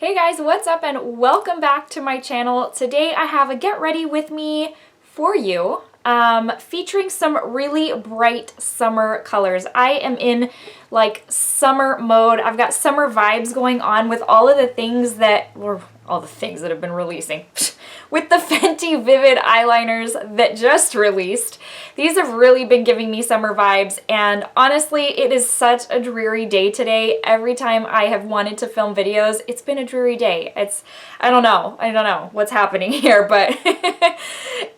Hey guys, what's up and welcome back to my channel. Today I have a get ready with me for you, featuring some really bright summer colors. I am in like summer mode. I've got summer vibes going on with all of the things that, or all the things that have been releasing. With the Fenty Vivid eyeliners that just released. These have really been giving me summer vibes, and honestly, it is such a dreary day today. Every time I have wanted to film videos, it's been a dreary day. I don't know what's happening here, but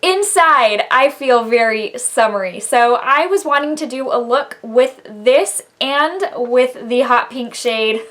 inside, I feel very summery. So I was wanting to do a look with this and with the hot pink shade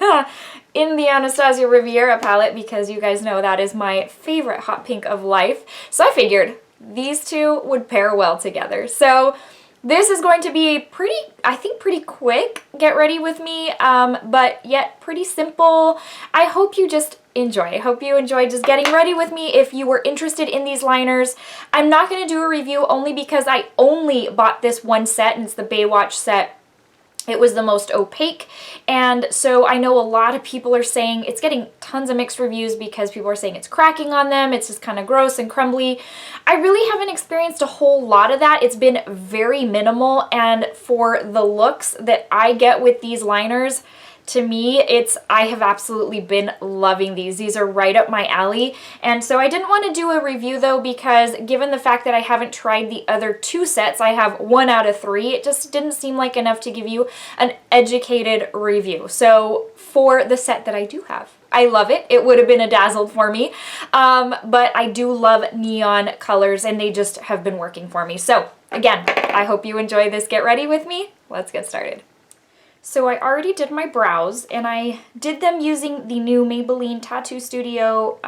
in the Anastasia Riviera palette, because you guys know that is my favorite hot pink of life. So I figured these two would pair well together. So this is going to be pretty quick get ready with me, but yet pretty simple. I hope you just enjoy. I hope you enjoy just getting ready with me if you were interested in these liners. I'm not going to do a review only because I only bought this one set, and it's the Baewatch set. It was the most opaque, and so I know a lot of people are saying it's getting tons of mixed reviews because people are saying it's cracking on them, it's just kind of gross and crumbly. I really haven't experienced a whole lot of that. It's been very minimal, and for the looks that I get with these liners, to me, I have absolutely been loving these. These are right up my alley. And so I didn't want to do a review though, because given the fact that I haven't tried the other two sets, I have 1 out of 3, it just didn't seem like enough to give you an educated review. So for the set that I do have, I love it. It would have been a dazzle for me. But I do love neon colors, and they just have been working for me. So again, I hope you enjoy this get ready with me. Let's get started. So I already did my brows, and I did them using the new Maybelline Tattoo Studio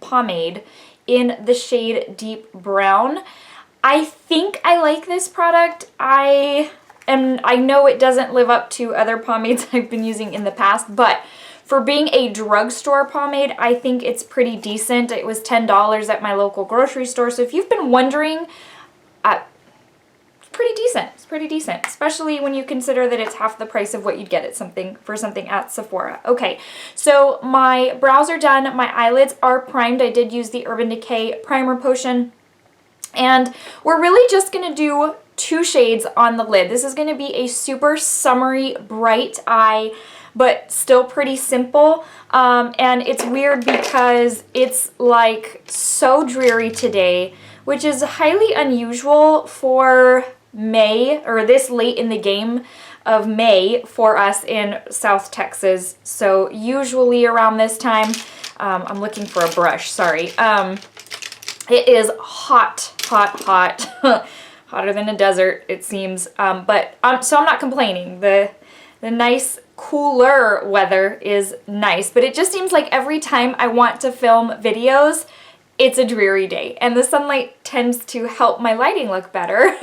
pomade in the shade Deep Brown. I think I like this product. I know it doesn't live up to other pomades I've been using in the past, but for being a drugstore pomade, I think it's pretty decent. It was $10 at my local grocery store, so if you've been wondering, pretty decent. It's pretty decent, especially when you consider that it's half the price of what you'd get at something at Sephora. Okay, so my brows are done. My eyelids are primed. I did use the Urban Decay primer potion, and we're really just gonna do 2 shades on the lid. This is gonna be a super summery bright eye, but still pretty simple. And it's weird because it's like so dreary today, which is highly unusual for May, or this late in the game of May for us in South Texas. So usually around this time, I'm looking for a brush, sorry. It is hot, hotter than a desert, it seems. So I'm not complaining. The nice cooler weather is nice, but it just seems like every time I want to film videos, it's a dreary day, and the sunlight tends to help my lighting look better.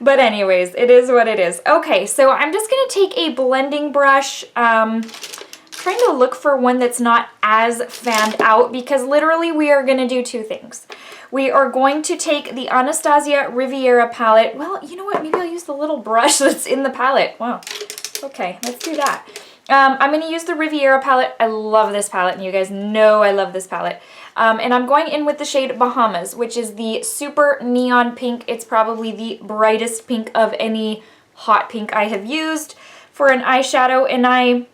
But anyways, it is what it is. Okay, so I'm just gonna take a blending brush, trying to look for one that's not as fanned out, because literally we are gonna do 2 things. We are going to take the Anastasia Riviera palette. Well, you know what? Maybe I'll use the little brush that's in the palette. Wow. Okay, let's do that. I'm going to use the Riviera palette. I love this palette, and you guys know I love this palette. And I'm going in with the shade Bahamas, which is the super neon pink. It's probably the brightest pink of any hot pink I have used for an eyeshadow. And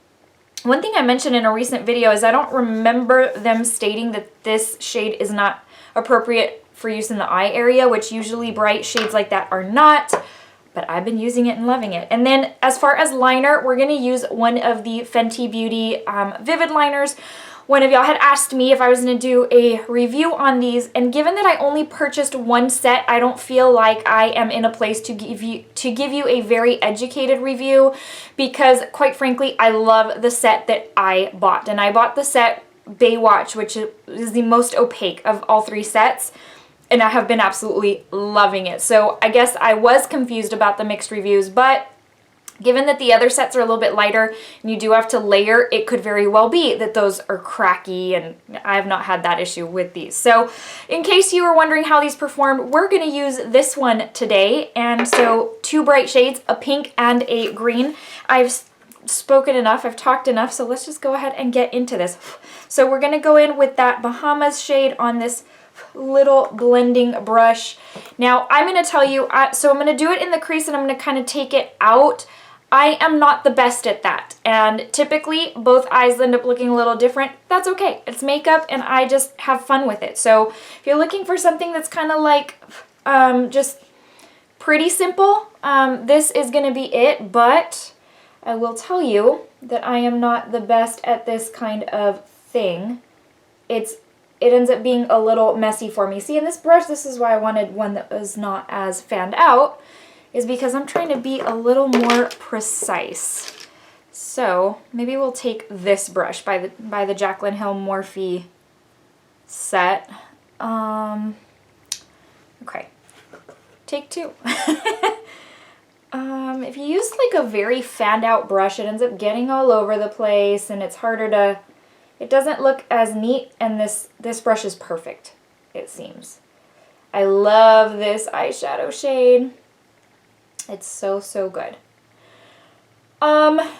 one thing I mentioned in a recent video is I don't remember them stating that this shade is not appropriate for use in the eye area, which usually bright shades like that are not. But I've been using it and loving it. And then as far as liner, we're going to use one of the Fenty Beauty Vivid liners. One of y'all had asked me if I was going to do a review on these, and given that I only purchased one set, I don't feel like I am in a place to give you a very educated review, because quite frankly, I love the set that I bought. And I bought the set Baewatch, which is the most opaque of all 3 sets. And I have been absolutely loving it. So I guess I was confused about the mixed reviews, but given that the other sets are a little bit lighter and you do have to layer, it could very well be that those are cracky, and I have not had that issue with these. So in case you were wondering how these performed, we're going to use this one today. And so 2 bright shades, a pink and a green. I've spoken enough, I've talked enough, so let's just go ahead and get into this. So we're gonna go in with that Bahamas shade on this little blending brush. Now I'm gonna tell you, so I'm gonna do it in the crease and I'm gonna kind of take it out. I am not the best at that, and typically both eyes end up looking a little different. That's okay, it's makeup and I just have fun with it. So if you're looking for something that's kind of like just pretty simple, this is gonna be it, but I will tell you that I am not the best at this kind of thing. It ends up being a little messy for me. See, in this brush, this is why I wanted one that was not as fanned out, is because I'm trying to be a little more precise. So maybe we'll take this brush by the Jaclyn Hill Morphe set. Okay, take two. If you use like a very fanned out brush, it ends up getting all over the place and it's harder to, it doesn't look as neat, and this brush is perfect, it seems. I love this eyeshadow shade. It's so, so good.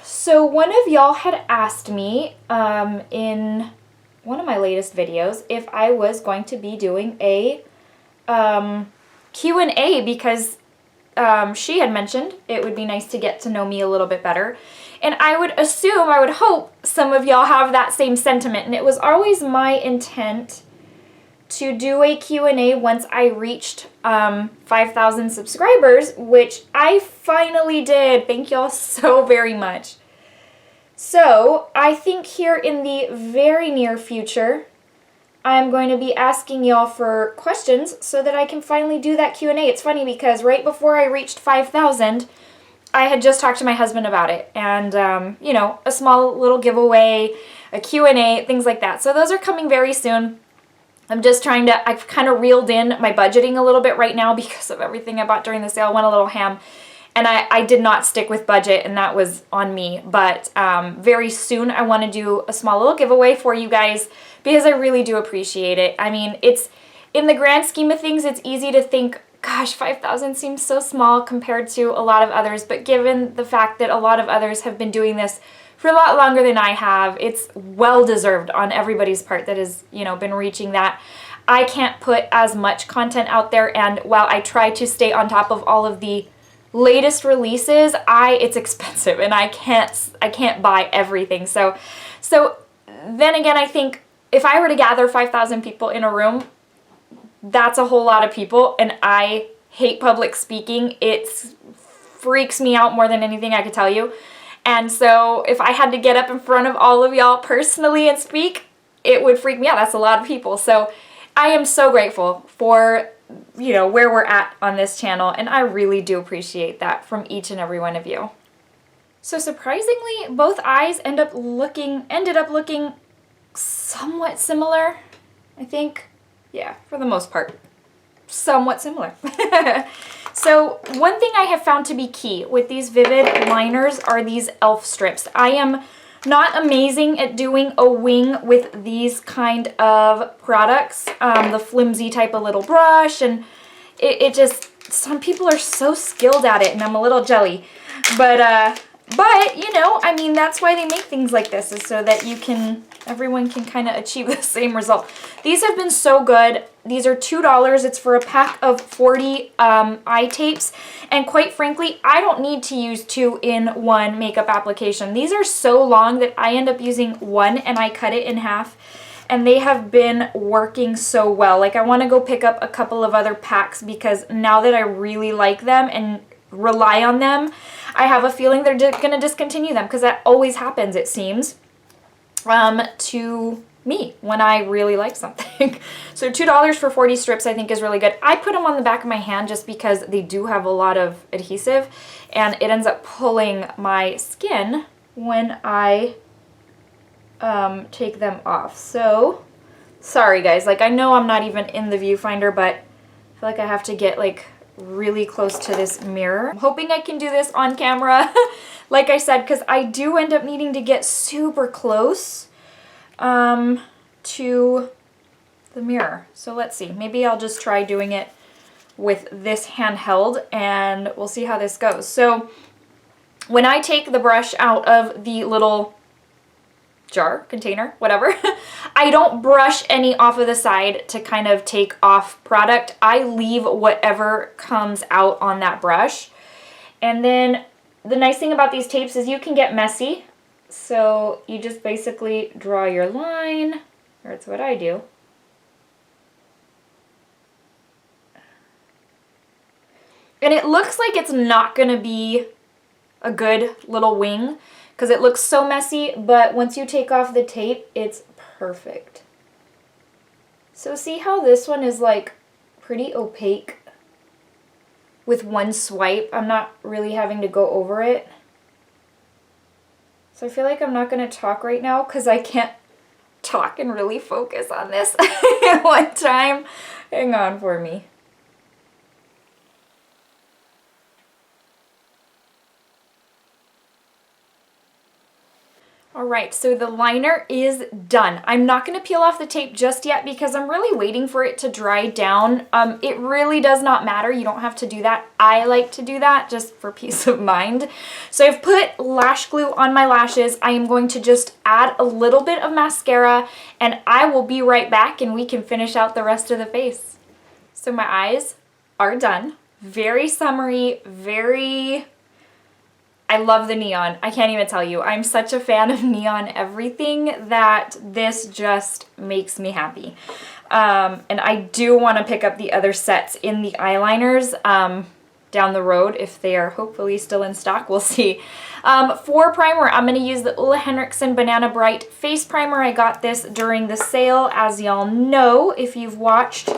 So one of y'all had asked me in one of my latest videos if I was going to be doing a Q&A, because she had mentioned it would be nice to get to know me a little bit better. And I would assume, I would hope some of y'all have that same sentiment. And it was always my intent to do a Q&A once I reached 5,000 subscribers, which I finally did. Thank y'all so very much. So I think here in the very near future, I'm going to be asking y'all for questions so that I can finally do that Q&A. It's funny because right before I reached 5,000, I had just talked to my husband about it, and you know, a small little giveaway, a Q&A, things like that. So those are coming very soon. I'm just trying to, I've kind of reeled in my budgeting a little bit right now because of everything I bought during the sale. Went a little ham, and I did not stick with budget, and that was on me. But very soon I want to do a small little giveaway for you guys because I really do appreciate it. I mean, it's, in the grand scheme of things, it's easy to think, gosh, 5,000 seems so small compared to a lot of others, but given the fact that a lot of others have been doing this for a lot longer than I have, it's well deserved on everybody's part that has, you know, been reaching that. I can't put as much content out there, and while I try to stay on top of all of the latest releases, it's expensive and I can't buy everything. So then again, I think if I were to gather 5,000 people in a room, that's a whole lot of people, and I hate public speaking. It freaks me out more than anything I could tell you. And so if I had to get up in front of all of y'all personally and speak, it would freak me out. That's a lot of people. So I am so grateful for, you know, where we're at on this channel, and I really do appreciate that from each and every one of you. So surprisingly, both eyes ended up looking somewhat similar, I think. Yeah, for the most part, somewhat similar. So one thing I have found to be key with these Vivid liners are these e.l.f. strips. I am not amazing at doing a wing with these kind of products, the flimsy type of little brush, and it just, some people are so skilled at it, and I'm a little jelly. But you know, I mean, that's why they make things like this, is so that everyone can kind of achieve the same result. These have been so good. These are $2. It's for a pack of 40 eye tapes. And quite frankly, I don't need to use 2 in one makeup application. These are so long that I end up using one and I cut it in half. And they have been working so well. Like, I want to go pick up a couple of other packs because now that I really like them and rely on them, I have a feeling they're going to discontinue them, because that always happens, it seems, to me when I really like something. So $2 for 40 strips I think is really good. I put them on the back of my hand just because they do have a lot of adhesive, and it ends up pulling my skin when I take them off. So sorry guys, like, I know I'm not even in the viewfinder, but I feel like I have to get like really close to this mirror. I'm hoping I can do this on camera, like I said, because I do end up needing to get super close to the mirror. So let's see, maybe I'll just try doing it with this handheld and we'll see how this goes. So when I take the brush out of the little jar, container, whatever, I don't brush any off of the side to kind of take off product. I leave whatever comes out on that brush. And then the nice thing about these tapes is you can get messy. So you just basically draw your line, or it's what I do. And it looks like it's not going to be a good little wing because it looks so messy, but once you take off the tape, it's perfect. So see how this one is like pretty opaque with one swipe? I'm not really having to go over it. So I feel like I'm not going to talk right now because I can't talk and really focus on this at one time. Hang on for me. Alright, so the liner is done. I'm not going to peel off the tape just yet because I'm really waiting for it to dry down. It really does not matter. You don't have to do that. I like to do that just for peace of mind. So I've put lash glue on my lashes. I am going to just add a little bit of mascara and I will be right back and we can finish out the rest of the face. So my eyes are done. Very summery, very... I love the neon. I can't even tell you. I'm such a fan of neon everything that this just makes me happy. And I do want to pick up the other sets in the eyeliners down the road if they are hopefully still in stock. We'll see. For primer, I'm going to use the Kenrikson Banana Bright Face Primer. I got this during the sale, as y'all know if you've watched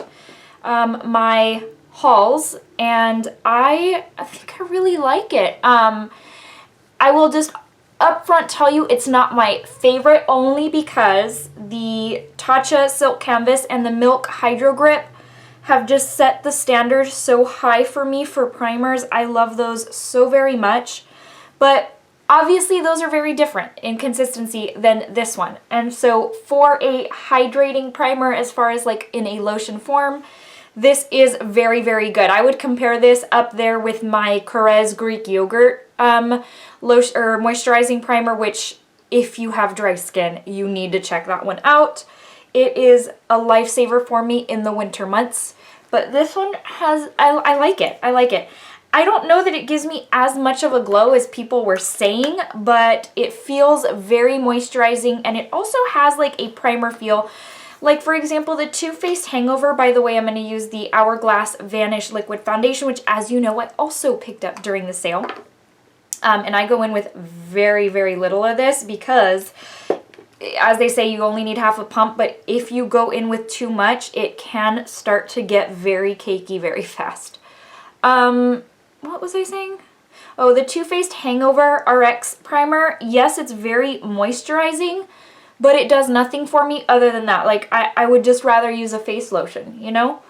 my hauls. And I think I really like it. I will just upfront tell you it's not my favorite only because the Tatcha Silk Canvas and the Milk Hydro Grip have just set the standard so high for me for primers. I love those so very much. But obviously those are very different in consistency than this one. And so for a hydrating primer as far as like in a lotion form, this is very, very good. I would compare this up there with my Korres Greek Yogurt lotion or moisturizing primer, which if you have dry skin, you need to check that one out. It is a lifesaver for me in the winter months, but this one has, I like it. I like it. I don't know that it gives me as much of a glow as people were saying, but it feels very moisturizing and it also has like a primer feel. Like, for example, the Too Faced Hangover, by the way, I'm going to use the Hourglass Vanish Liquid Foundation, which, as you know, I also picked up during the sale. And I go in with very, very little of this because, as they say, you only need half a pump. But if you go in with too much, it can start to get very cakey very fast. What was I saying? Oh, the Too Faced Hangover RX Primer. Yes, it's very moisturizing, but it does nothing for me other than that. Like, I would just rather use a face lotion, you know?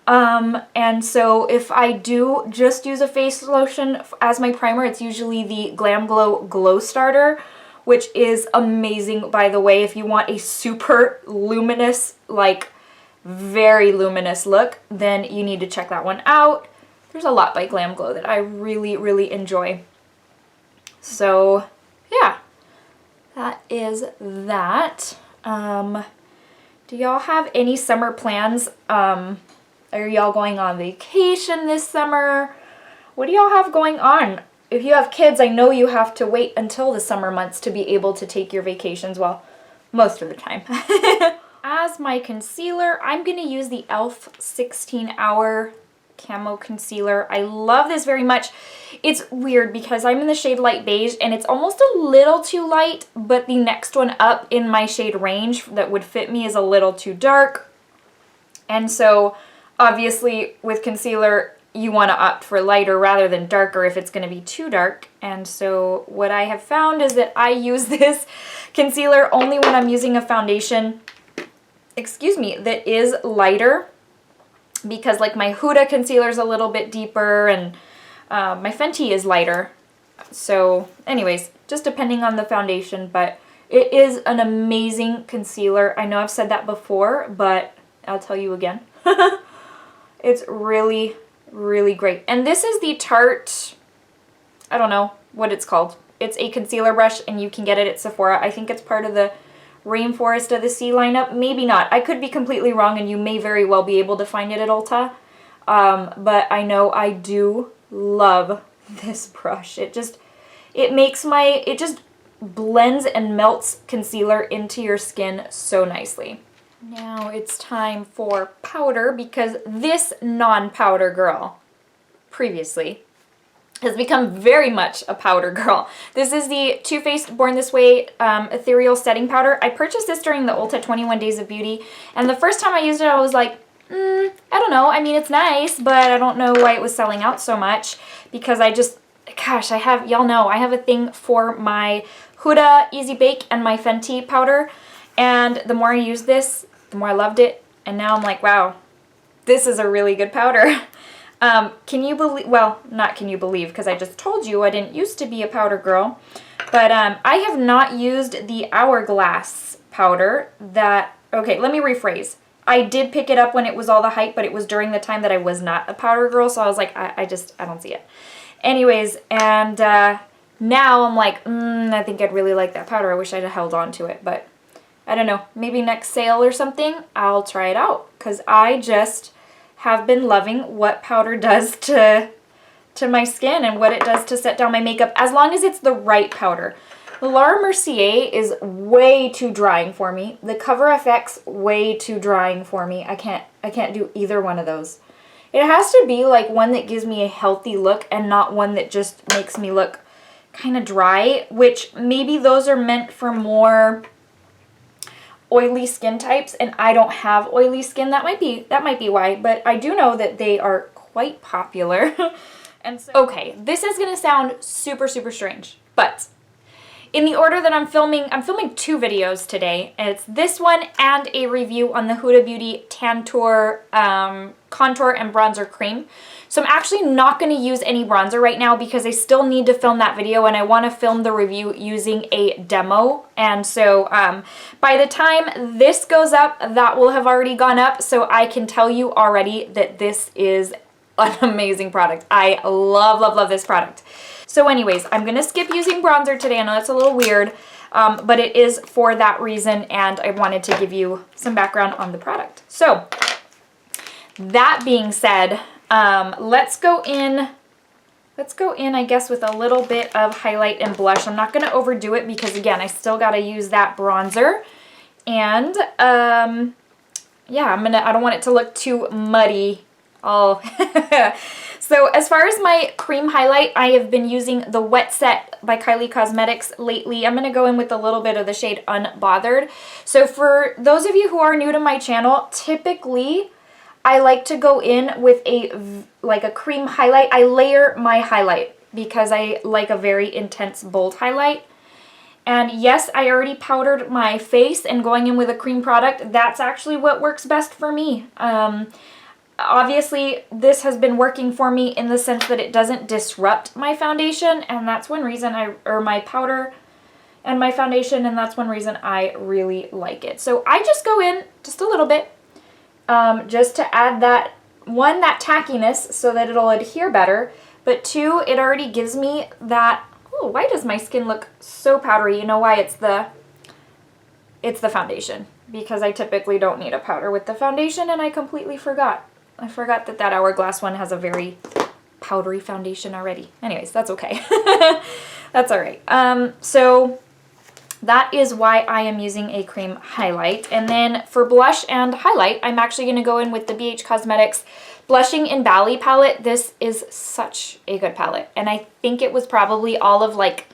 And so if I do just use a face lotion as my primer, it's usually the Glam Glow Glow Starter, which is amazing, by the way. If you want a super luminous, like very luminous look, then you need to check that one out. There's a lot by Glam Glow that I really, really enjoy. So, yeah. That is that. Do y'all have any summer plans? Are y'all going on vacation this summer? What do y'all have going on? If you have kids, I know you have to wait until the summer months to be able to take your vacations. Well, most of the time. As my concealer, I'm going to use the e.l.f. 16 Hour Camo Concealer. I love this very much. It's weird because I'm in the shade Light Beige and it's almost a little too light, but the next one up in my shade range that would fit me is a little too dark. And so obviously with concealer, you want to opt for lighter rather than darker if it's going to be too dark. And so what I have found is that I use this concealer only when I'm using a foundation, excuse me, that is lighter. Because like my Huda concealer is a little bit deeper and my Fenty is lighter. So anyways, just depending on the foundation, but it is an amazing concealer. I know I've said that before, but I'll tell you again. It's really, really great. And this is the Tarte, I don't know, what it's called. It's a concealer brush, and you can get it at Sephora. I think it's part of the Rainforest of the Sea lineup. Maybe not. I could be completely wrong, and you may very well be able to find it at Ulta. But I know I do love this brush. It just blends and melts concealer into your skin so nicely. Now it's time for powder, because this non-powder girl previously has become very much a powder girl. This is the Too Faced Born This Way Ethereal Setting Powder. I purchased this during the Ulta 21 Days of Beauty, and the first time I used it, I was like, I don't know. I mean, it's nice, but I don't know why it was selling out so much, because I just, gosh, y'all know, I have a thing for my Huda Easy Bake and my Fenty powder, and the more I used this, the more I loved it, and now I'm like, wow, this is a really good powder. Can you believe, well, not can you believe, because I just told you I didn't used to be a powder girl, but I have not used the Hourglass powder that, okay, let me rephrase. I did pick it up when it was all the hype, but it was during the time that I was not a powder girl, so I was like, I don't see it. Anyways, and now I'm like, I think I'd really like that powder. I wish I'd have held on to it, but I don't know. Maybe next sale or something, I'll try it out, because I just have been loving what powder does to my skin and what it does to set down my makeup, as long as it's the right powder. The Laura Mercier is way too drying for me. The Cover FX, way too drying for me. I can't do either one of those. It has to be like one that gives me a healthy look and not one that just makes me look kind of dry, which maybe those are meant for more oily skin types, and I don't have oily skin. That might be why, but I do know that they are quite popular. And so, okay, this is gonna sound super, super strange, but in the order that I'm filming two videos today, and it's this one and a review on the Huda Beauty Tantour Contour and Bronzer Cream. So I'm actually not going to use any bronzer right now, because I still need to film that video, and I want to film the review using a demo. And so by the time this goes up, that will have already gone up, so I can tell you already that this is an amazing product. I love, love, love this product. So anyways, I'm going to skip using bronzer today. I know that's a little weird, but it is for that reason, and I wanted to give you some background on the product. So that being said, let's go in, I guess, with a little bit of highlight and blush. I'm not going to overdo it, because again, I still got to use that bronzer. And yeah, I don't want it to look too muddy. So as far as my cream highlight, I have been using the Wet Set by Kylie Cosmetics lately. I'm going to go in with a little bit of the shade Unbothered. So for those of you who are new to my channel, typically I like to go in with a cream highlight. I layer my highlight because I like a very intense bold highlight. And yes, I already powdered my face, and going in with a cream product, that's actually what works best for me. Obviously, this has been working for me in the sense that it doesn't disrupt my foundation, and that's one reason my powder and my foundation, and that's one reason I really like it. So I just go in just a little bit, just to add that tackiness so that it'll adhere better, but two, it already gives me that, oh, why does my skin look so powdery? You know why? It's the foundation, because I typically don't need a powder with the foundation, and I completely forgot. I forgot that Hourglass one has a very powdery foundation already. Anyways, that's okay. That's all right. So that is why I am using a cream highlight. And then for blush and highlight, I'm actually going to go in with the BH Cosmetics Blushing in Bali palette. This is such a good palette, and I think it was probably all of like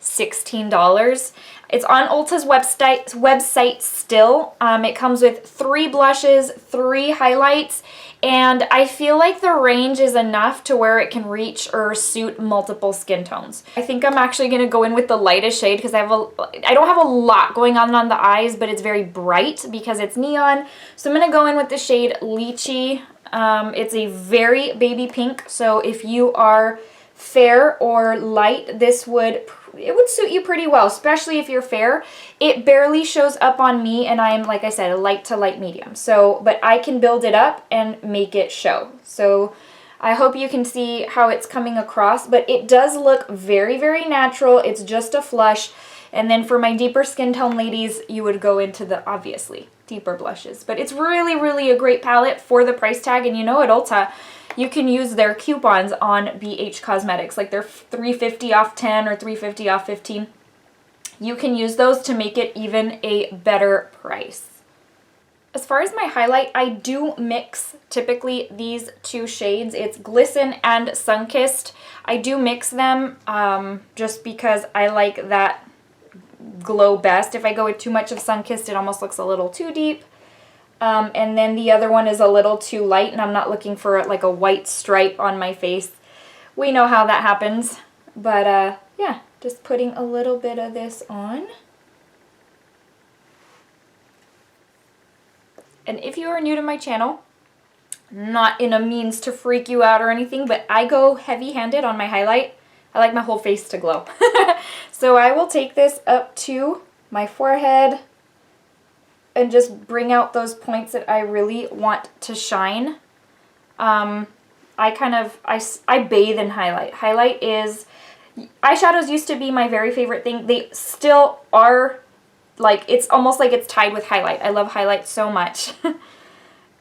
$16. It's on Ulta's website still. It comes with 3 blushes, 3 highlights, and I feel like the range is enough to where it can reach or suit multiple skin tones. I think I'm actually going to go in with the lightest shade, because I don't have a lot going on the eyes, but it's very bright because it's neon. So I'm going to go in with the shade Lychee. It's a very baby pink, so if you are fair or light, it would suit you pretty well, especially if you're fair. It barely shows up on me, and I'm, like I said, a light to light medium. So, but I can build it up and make it show. So I hope you can see how it's coming across, but it does look very, very natural. It's just a flush. And then for my deeper skin tone ladies, you would go into the, obviously, deeper blushes. But it's really, really a great palette for the price tag. And you know, at Ulta, you can use their coupons on BH Cosmetics. Like they're $3.50 off 10 or $3.50 off 15. You can use those to make it even a better price. As far as my highlight, I do mix typically these two shades. It's Glisten and Sunkissed. I do mix them just because I like that glow best. If I go with too much of Sunkissed, it almost looks a little too deep. And then the other one is a little too light, and I'm not looking for like a white stripe on my face. We know how that happens. But yeah, just putting a little bit of this on. And if you are new to my channel, not in a means to freak you out or anything, but I go heavy-handed on my highlight. I like my whole face to glow. So I will take this up to my forehead and just bring out those points that I really want to shine. I bathe in highlight. Highlight is, eyeshadows used to be my very favorite thing. They still are. Like, it's almost like it's tied with highlight. I love highlight so much.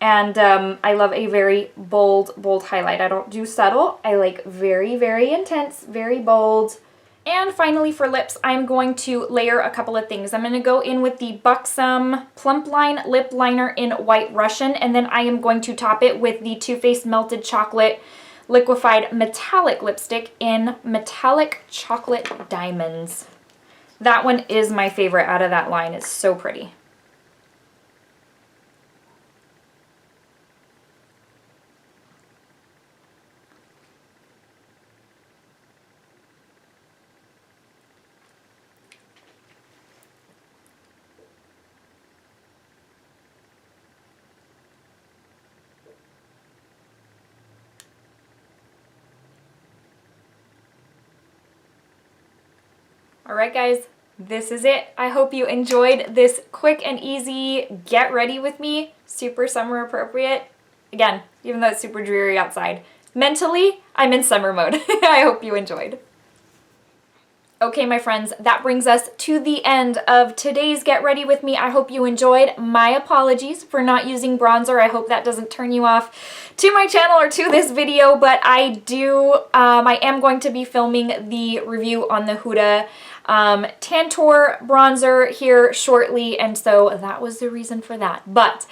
And I love a very bold highlight. I don't do subtle. I like very, very intense, very bold. And finally for lips, I'm going to layer a couple of things. I'm going to go in with the Buxom Plumpline Lip Liner in White Russian. And then I am going to top it with the Too Faced Melted Chocolate Liquefied Metallic Lipstick in Metallic Chocolate Diamonds. That one is my favorite out of that line. It's so pretty. All right, guys, this is it. I hope you enjoyed this quick and easy get ready with me, super summer appropriate. Again, even though it's super dreary outside, mentally, I'm in summer mode. I hope you enjoyed. Okay, my friends, that brings us to the end of today's Get Ready With Me. I hope you enjoyed. My apologies for not using bronzer. I hope that doesn't turn you off to my channel or to this video, but I am going to be filming the review on the Huda Tantour bronzer here shortly, and so that was the reason for that. But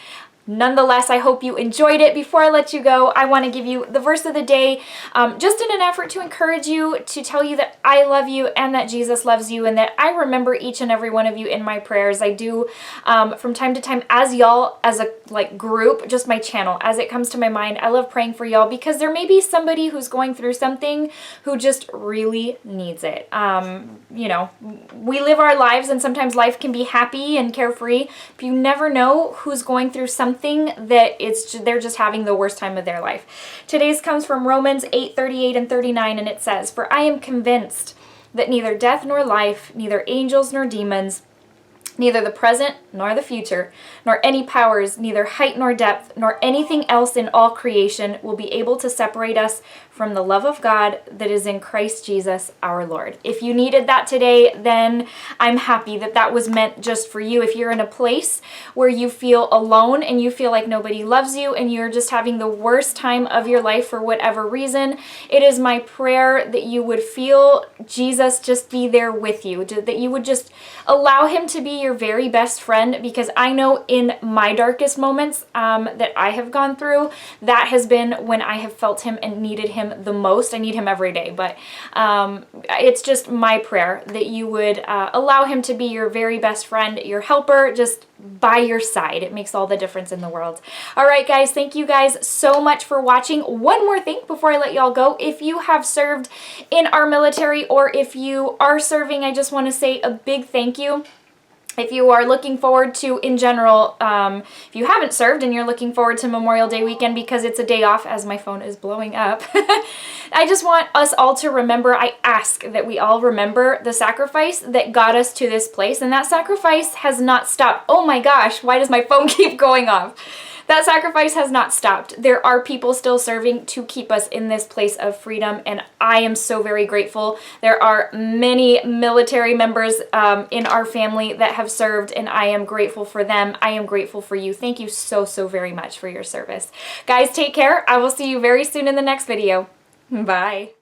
nonetheless, I hope you enjoyed it. Before I let you go, I want to give you the verse of the day, just in an effort to encourage you, to tell you that I love you and that Jesus loves you and that I remember each and every one of you in my prayers. I do from time to time, as y'all, as a group, just my channel, as it comes to my mind, I love praying for y'all because there may be somebody who's going through something who just really needs it. You know, we live our lives and sometimes life can be happy and carefree, but you never know who's going through something that they're just having the worst time of their life. Today's comes from Romans 8:38 and 39, and it says, "For I am convinced that neither death nor life, neither angels nor demons, neither the present nor the future, nor any powers, neither height nor depth, nor anything else in all creation will be able to separate us from the love of God that is in Christ Jesus our Lord." If you needed that today, then I'm happy that that was meant just for you. If you're in a place where you feel alone and you feel like nobody loves you and you're just having the worst time of your life for whatever reason, it is my prayer that you would feel Jesus just be there with you, that you would just allow him to be your very best friend, because I know in my darkest moments that I have gone through, that has been when I have felt him and needed him the most. I need him every day, but it's just my prayer that you would allow him to be your very best friend, your helper, just by your side. It makes all the difference in the world. All right, guys, thank you guys so much for watching. One more thing before I let y'all go. If you have served in our military or if you are serving, I just want to say a big thank you. If you are looking forward to, in general, if you haven't served and you're looking forward to Memorial Day weekend because it's a day off, as my phone is blowing up, I just want us all to remember, I ask that we all remember the sacrifice that got us to this place, and that sacrifice has not stopped. Oh my gosh, why does my phone keep going off? that sacrifice has not stopped. There are people still serving to keep us in this place of freedom, and I am so very grateful. There are many military members in our family that have served, and I am grateful for them. I am grateful for you. Thank you so, so very much for your service. Guys, take care. I will see you very soon in the next video. Bye.